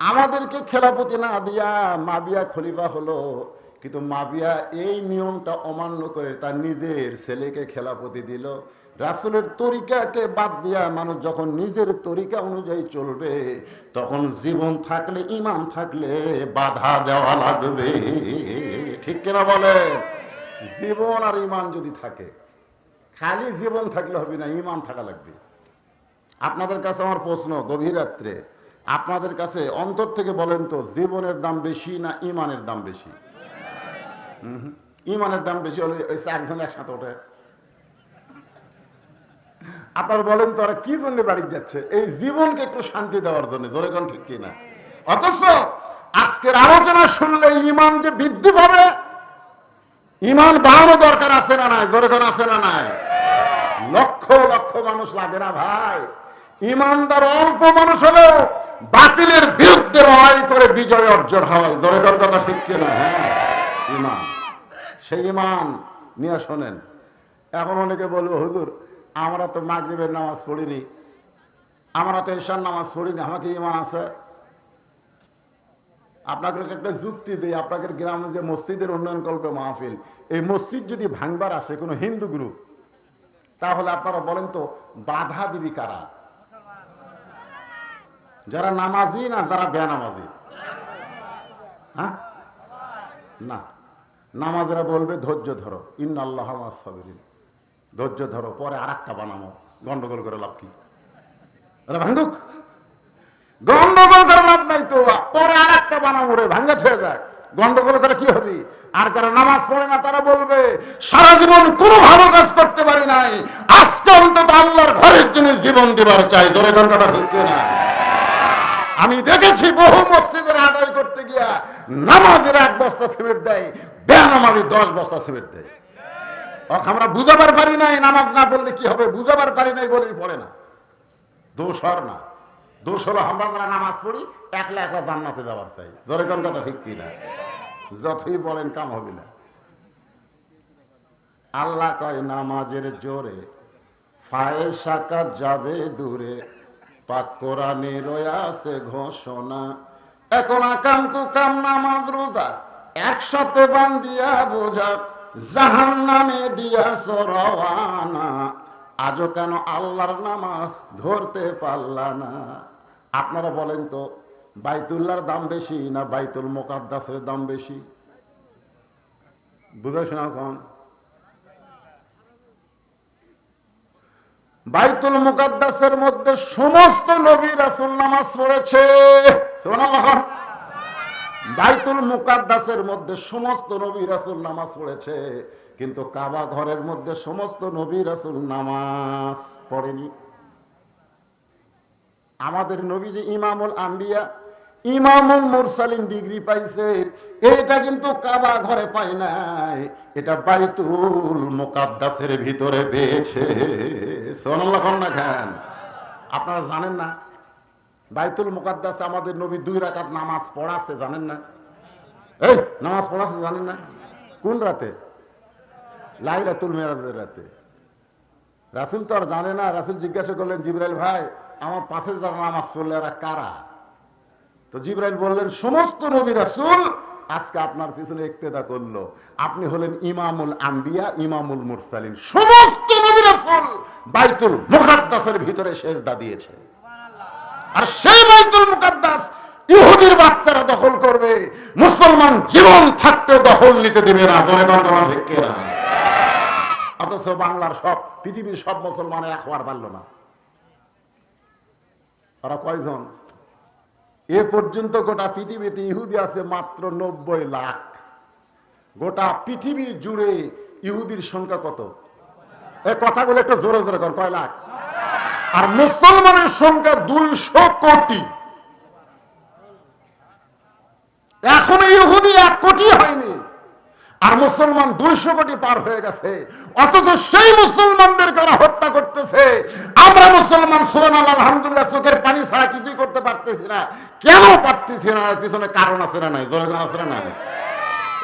আমাদেরকে খেলাফতি না দিয়া মাবিয়া খলিফা হলো, কিন্তু মাবিয়া এই নিয়মটা অমান্য করে তার নিজের ছেলেকে খেলাফতি দিল। রাসূলের তরিকাকে বাদ দিয়া মানুষ যখন নিজের তরিকা অনুযায়ী চলবে, তখন জীবন থাকলে ঈমান থাকলে বাধা দেওয়া লাগবে, ঠিক কিনা বলে? জীবন আর ঈমান যদি থাকে, খালি জীবন থাকলে হবে না, ঈমান থাকা লাগবে। আপনাদের কাছে আমার প্রশ্ন, গভীর রাত্রে আপনাদের কাছে অন্তর থেকে বলেন তো, জীবনের দাম বেশি না ঈমানের দাম বেশি? ঈমানের দাম বেশি হলে ওই চারজন একসাথে ওঠে। আপনারা বলেন তো, ওরা কি জন্য বাড়ি যাচ্ছে? এই জীবনকে একটু শান্তি দেওয়ার জন্য, ধরে কোন ঠিক কিনা? অথচ আজকের আলোচনা শুনলে ঈমান যে বৃদ্ধি পাবে, ঈমান বাড়ানো দরকার আছে না নাই? ধরে কোন আছে না নাই? লক্ষ লক্ষ মানুষ লাগে না ভাই? ঈমানদার অল্প মানুষ হলেও বাতিলের বিরুদ্ধে লড়াই করে বিজয় অর্জন হয়, ধরে কোন কথা ঠিক কিনা? হ্যাঁ, ঈমান, সেই ঈমান নিয়ে শোনেন। এখন অনেকে বলবো, হুজুর আমরা তো মাগরিবের নামাজ পড়িনি, আমরা তো ঈশার নামাজ পড়িনি, আমাকে ঈমান আছে? আপনাকে একটা যুক্তি দিই। আপনাদের গ্রামে যে মসজিদের উন্নয়ন কল্পে মাহফিল, এই মসজিদ যদি ভাঙবার আসে কোনো হিন্দু গ্রুপ, তাহলে আপনারা বলেন তো বাধা দিবি কারা? যারা নামাজি না যারা বেনামাজি? হ্যাঁ না, নামাজরা বলবে ধৈর্য ধরো, ইন্নাল্লাহা মা'আস সাবিরিন, ধৈর্য ধরো, পরে আর একটা বানাবো, গন্ডগোল করে লাভ কি? ভাঙুক, গন্ডগোল করে লাভ নাই তো, পরে আর একটা বানাবো রে, ভাঙ্গা ছেড়ে যাক, গন্ডগোল করে কি হবে? আর যারা নামাজ পড়ে না তারা বলবে সারা জীবন কোনো ভালো কাজ করতে পারি নাই, আজকে অন্তত আল্লাহর ঘরের জন্য জীবন দিবার চাই, ধরে ঘন্টাটা ঢুকছে না। আমি দেখেছি বহু মসজিদের আদায় করতে গিয়া নামাজের 1 বস্তা সিমেন্ট দেয়, বেনামাজির 10 বস্তা সিমেন্ট দেয়। আমরা বুঝাবার পারি নাই, নামাজ না বললে কি হবে, বুঝাবার পারি নাই বলেই পড়ে না। দোষ হর না, দোষ হলো আমরা যারা নামাজ পড়ি একলা একলা জান্নাতে যাবার চাই, ধরে কোন কথা ঠিক কিনা? যতই বলেন কাম হবে না। আল্লাহ কয় নামাজের জোরে ফায়ে সাকাত যাবে দূরে, পাক কোরআনে রয়াছে ঘোষণা। এখন আকাম কুকাম নামাজ রোজা একসাথে বান্ধিয়া বোঝা জাহান্নামে দিয়াছ রওয়ানা, আজও কেন আল্লাহর নামাজ ধরতে পারলা না? আপনারা বলেন তো, বাইতুল্লাহর দাম বেশি না বাইতুল মুকাদ্দাসের দাম বেশি? বুঝে শোনা কন। বাইতুল মুকাদ্দাসের মধ্যে সমস্ত নবী রাসূল নামাজ পড়েছে। সুবহানাল্লাহ। বাইতুল মুকাদ্দাসের মধ্যে সমস্ত নবী রাসূল নামাজ পড়েছে, কিন্তু কাবা ঘরের মধ্যে সমস্ত নবী রাসূল নামাজ পড়েনি। আমাদের নবী যে ইমামুল আম্বিয়া, ইমামুল মুরসালিন ডিগ্রি পাইছে, এটা কিন্তু কাবা ঘরে পায় নাই, এটা বাইতুল মুকাদ্দাসের ভিতরে পেয়েছে। সুবহানাল্লাহ না খান। আপনারা জানেন না বাইতুল মুকাদ্দাসে আমাদের নবী 2 রাকাত নামাজ পড়াছে, জানেন না? এই নামাজ পড়াছে জানেন না? কোন রাতে? লাইলাতুল মিরাজের রাতে। রাসূল তো আর জানে না। রাসূল জিজ্ঞাসা করলেন, জিবরাইল ভাই, আমার পাশে যারা নামাজ পড়লে এরা কারা? তো জিবরাইল বললেন, সমস্ত নবী রাসূল আজকে আপনার পিছনে ইক্তেদা করলো। আপনি হলেন ইমামুল আম্বিয়া, ইমামুল মুরসালিন। সমস্ত নবী রাসূল বাইতুল মুকাদ্দাসের ভিতরে সিজদা দিয়েছে। আর সেই বাইতুল মুকাদ্দাস ইহুদির বাচ্চারা দখল করবে, মুসলমান জীবন থাকতে দখল নিতে দেবে না। অথচ বাংলার সব, পৃথিবীর সব মুসলমান একবার পারল না। ওরা কয়জন? এ পর্যন্ত গোটা পৃথিবীতে ইহুদি আছে মাত্র 90 লাখ। গোটা পৃথিবী জুড়ে ইহুদির সংখ্যা কত? এই কথাগুলো একটু জোরে জোরে কর, কয় লাখ? আর মুসলমানের সংখ্যা 200 কোটি। এখনো ইহুদি 1 কোটি হয়নি, আর মুসলমান 200 কোটি পার হয়ে গেছে। অথচ সেই মুসলমানদের কারা হত্যা করতেছে। আমরা মুসলমান সুবহানাল্লাহ আলহামদুলিল্লাহ চোখের পানি ছাড়া কিছুই করতে পারতেছি না। কেন পারতেছি না? পিছনে কারণ আছে না নাই? জোরে কারণ আছে না নাই?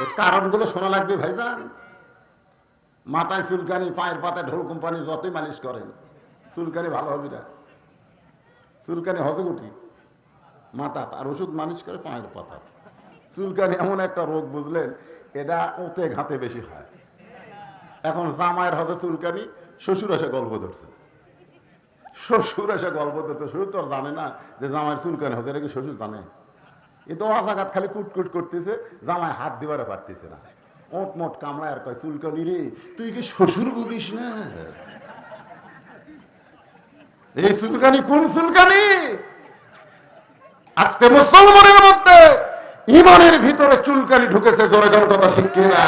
এই কারণগুলো শোনা লাগবে ভাইজান। মাথায় চুলকানি, পায়ের পাতায় ঢোল কোম্পানি যতই মালিশ করেন, চুলকানি ভালো হবে না। চুলকানি হজগুটি মাথা, আর ওষুধ মালিশ করে পায়ের পাতা। চুলকানি এমন একটা রোগ, বুঝলেন, এটা ওতে ঘাতে বেশি হয়। এখন জামাইয়ের হজে চুলকানি, শ্বশুর এসে গল্প ধরছে। শ্বশুর এসে গল্প ধরছে, শ্বশুর তো জানে না যে জামাইয়ের চুলকানি হতে, এটা কি শ্বশুর জানে? কিন্তু আঘাত খালি কুটকুট করতেছে, জামাই হাত দিবারে পারতেছে না। ওট মোট কামড়ায় আর কয়, চুলকানি রে, তুই কি শ্বশুর বুঝিস না? এই চুলকানি কোন চুলকানি? আজকে মুসলমানের মধ্যে ইমানের ভিতরে চুলকানি ঢুকেছে। জোরে জোরে কথা ঠিক কিনা?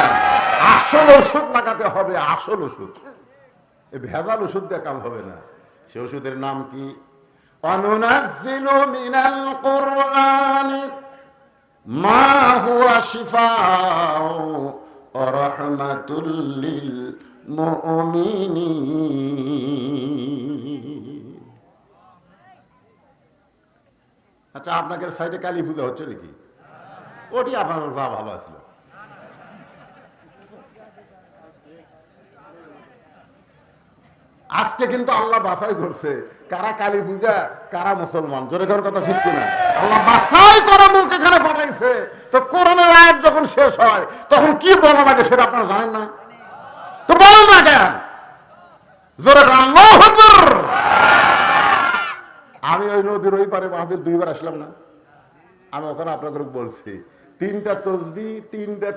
আসল ওষুধ লাগাতে হবে, আসল ওষুধ। এই ভেজাল ওষুধ দিয়ে কাম হবে না। সে ওষুধের নাম কি? অনুনাজ্জিলু মিনাল কুরআনি মা হুয়া শিফাউ ওয়া রাহমাতুল লিল মুমিনিন। আচ্ছা, আপনাদের সাইডে কালী পূজা হচ্ছে নাকি? ওটি আপনার যা ভালো আসলো। আজকে কিন্তু আল্লাহ বাছাই করছে কারা কালী পূজা, কারা মুসলমান। জোরে কোন কথা ঠিক কিনা? আল্লাহ বাছাই করে মুখ এখানে পাঠাইছে। তো কোরআনের আয়াত যখন শেষ হয় তখন কি বলা লাগে সেটা আপনারা জানেন না? তো বলেন না কেন? জোরে আল্লাহু আকবার। আমি ওই নদীর ওই পারে মাহফিল 2 বার আসলাম না? আমি ওখানে আপনাকে বলছি, 3টা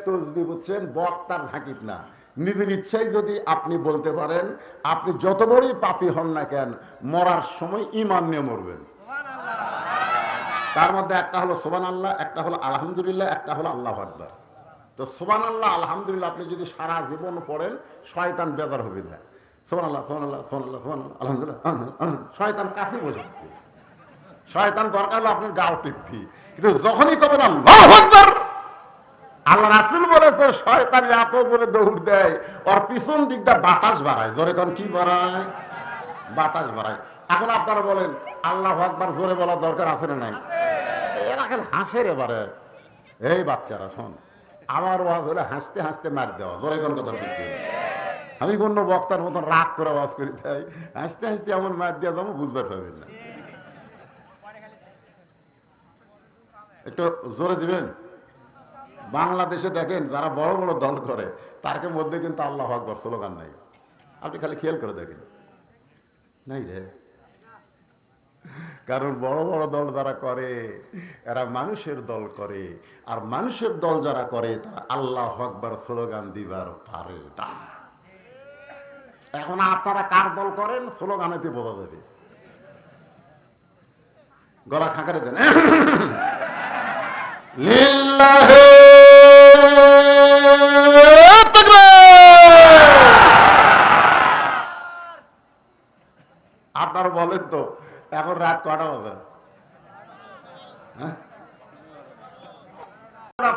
তসবি বুঝছেন, বক্তার ঝাঁকিত না, নিজের ইচ্ছাই যদি আপনি বলতে পারেন, আপনি যত বড়ই পাপী হন না কেন, মরার সময় ঈমান নিয়ে মরবেন। তার মধ্যে একটা হলো সুবহানাল্লাহ, একটা হলো আলহামদুলিল্লাহ, একটা হলো আল্লাহু আকবার। তো সুবহানাল্লাহ আলহামদুলিল্লাহ আপনি যদি সারা জীবন পড়েন, শয়তান বেজার হবে না। সুবহানাল্লাহ সুবহানাল্লাহ সুবহানাল্লাহ সুবহানাল্লাহ আলহামদুলিল্লাহ, শয়তান কাছে বসে, শয়তান দরকার হলো আপনার গাও টিপি। কিন্তু যখনই কবেন আল্লাহু আকবার, আল্লাহ রাসূল বলেছে শয়তান এত জোরে দৌড় দেয়, ওর পিছন দিকটা বাতাস বাড়ায়। জোরে কোন কি বাড়ায়? বাতাস বাড়ায়। এখন আপনারা বলেন আল্লাহু আকবার জোরে বলার দরকার আছে না নাই? এরা খালি হাসে রে বারে। এই বাচ্চারা শোন, আমার ওয়াজ হলে হাসতে হাসতে মার দেওয়া। জোরে কোন কথা ঠিক? আমি কোন বক্তার মতন রাগ করে ওয়াজ করি, তাই হাসতে হাসতে এমন মার দেওয়া যাবো বুঝবার পাবেন না। একটু জোরে দিবেন। বাংলাদেশে দেখেন যারা বড় বড় দল করে তার মধ্যে কিন্তু আল্লাহু আকবার স্লোগান নাই। আপনি খালি খেয়াল করে দেখেন, নাই রে। কারণ বড় বড় দল যারা করে এরা মানুষের দল করে, আর মানুষের দল যারা করে তারা আল্লাহু আকবার স্লোগান দিবার পারে না। এখন আপনারা কার দল করেন স্লোগানেতে বোঝা যাবে। গলা খাঁকারে দেন লিল্লাহি আপনারা বলেন তো এখন রাত কটা বাজে?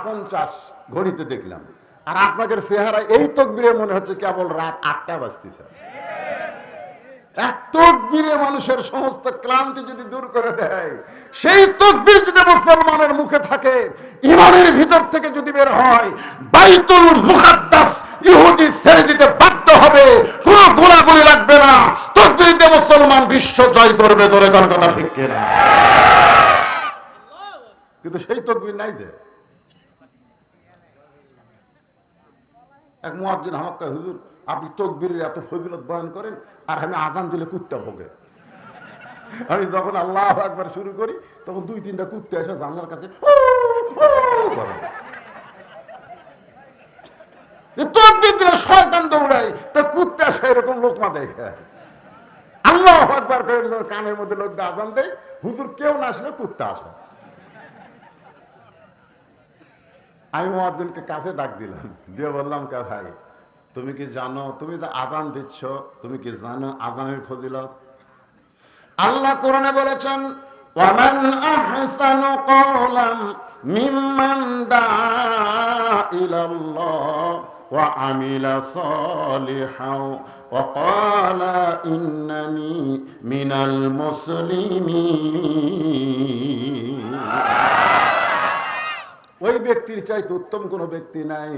50 ঘড়িতে দেখলাম, আর আপনাদের চেহারা এই তকবীরে মনে হচ্ছে কেবল রাত 8টা বাজতেছে। এক তকবীরে মানুষের সমস্ত ক্লান্তি যদি দূর করে দেয়, সেই তকবীর যদি মুসলমানের মুখে থাকে, ইমানের ভিতর থেকে যদি বের হয়, বাইতুল মুকাদ্দাস ইহুদি ছেড়ে দিতে বাধ্য হবে, কোনো গোলাগুলি লাগবে না। তকবীর দিয়ে মুসলমান বিশ্ব জয় করবে, ধরে কোন কথা ঠিক কিনা? কিন্তু সেই তকবীর নাই। যে এক মুয়াজ্জিন আমাকে, হুজুর আপনি তকবীরের এত ফজিলত বয়ান করেন, আর আমি আযান দিলে কুত্তা ভোগে। আমি যখন আল্লাহু আকবার শুরু করি তখন 2-3টা কুত্তা এসে জানলার কাছে করে। তকবীর দিলে শয়তান দৌড়ায়, তা কুত্তা সেরকম লোকমা দেখে। আল্লাহু আকবার করে কানের মধ্যে লোক আযান দেয়, হুজুর কেউ না আসলে কুত্তা আসে। আমি মুয়াজ্জিনকে কাছে ডাক দিলাম, দিয়ে বললাম, কে ভাই তুমি কি জানো, তুমি তো আযান দিচ্ছ, তুমি কি জানো আযানের ফজিলত? আল্লাহ কোরআনে বলেছেন, ওয়ামান আহসানু কওলান মিম্মান দাআ ইলাল্লাহ ওয়া আমিলা সালিহান ওয়া ক্বালা ইন্নানি মিনাল মুসলিমিন। ওই ব্যক্তির চাইতে উত্তম কোনো ব্যক্তি নাই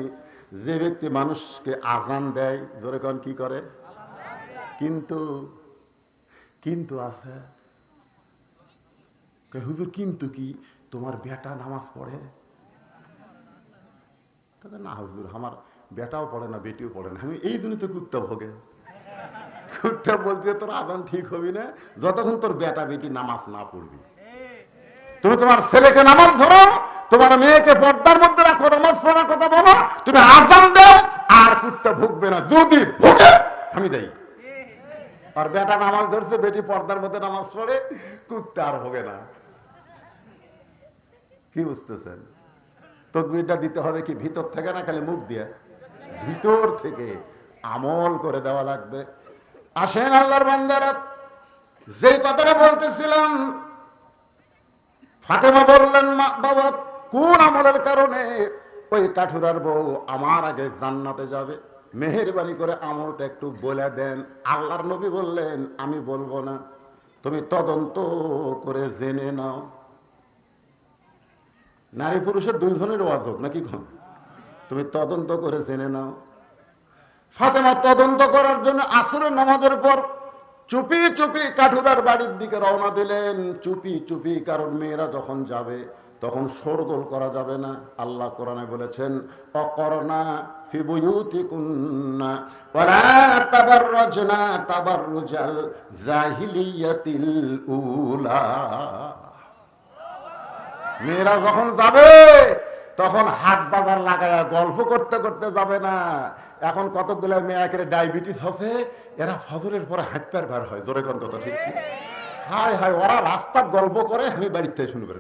যে ব্যক্তি মানুষকে আযান দেয়, জোরে কোন কি করে, কিন্তু কিন্তু আছে। হুজুর কিন্তু কি তোমার বেটা নামাজ পড়ে? না হুজুর আমার বেটাও পড়ে না, বেটিও পড়ে না। আমি এই জন্য তো কুত্তা ভোগে। কুত্তা বলতে তোর আযান ঠিক হবি না যতক্ষণ তোর বেটা বেটি নামাজ না পড়বি। তুমি তোমার ছেলেকে নামাজ ধরো, তোমার মেয়েকে পর্দার মধ্যে রাখো, নামাজ পড়ার কথা বলো, তুমি আযান দাও, আর কুত্তা ভুগবে না। যদি ভুগে আমি দেই। আর বেটা নামাজ ধরছে, বেটি পর্দার মধ্যে নামাজ পড়ে, কুত্তা আর ভোগে না। কি বুঝতেছেন? তাকবীরটা দিতে হবে কি ভিতর থেকে, না খালি মুখ দিয়ে? ভিতর থেকে আমল করে দেওয়া লাগবে। আসেন আল্লাহর বান্দারা, যে কথাটা বলতেছিলাম, ফাতেমা বললেন, মা বাবা কোন আমলের কারণে ওই কাঠুরার বউ আমার আগে জান্নাতে যাবে? মেহেরবানি করে আমলটা একটু বলে দেন। আল্লাহর নবী বললেন, আমি বলবো না, তুমি তদন্ত করে জেনে নাও। নারী পুরুষের দুইজনের ওয়াজ হোক নাকি, তুমি তদন্ত করে জেনে নাও। ফাতেমা তদন্ত করার জন্য আসরের নামাজের পর চুপি চুপি কাঠুরার বাড়ির দিকে রওনা দিলেন, চুপি চুপি। কারণ মেয়েরা যখন যাবে তখন শোরগোল করা যাবে না। আল্লাহ কোরআনে বলেছেন, অকরনা ফি বুয়ুতিকুন্না ওয়ালা তাবাররাজনা তাবাররুজাল জাহিলিয়াতিল উলা। মেয়েরা যখন যাবে তখন হাট বাজার লাগায়া গল্প করতে করতে যাবে না। এখন কতগুলো মেয়েকে ডায়াবেটিস হচ্ছে, এরা ফজরের পরে হাঁটতে বার হয়, জোরে কোন কথা ঠিক? হায় হায়, ওরা রাস্তার গল্প করে, আমি বাড়িতে শুনবো।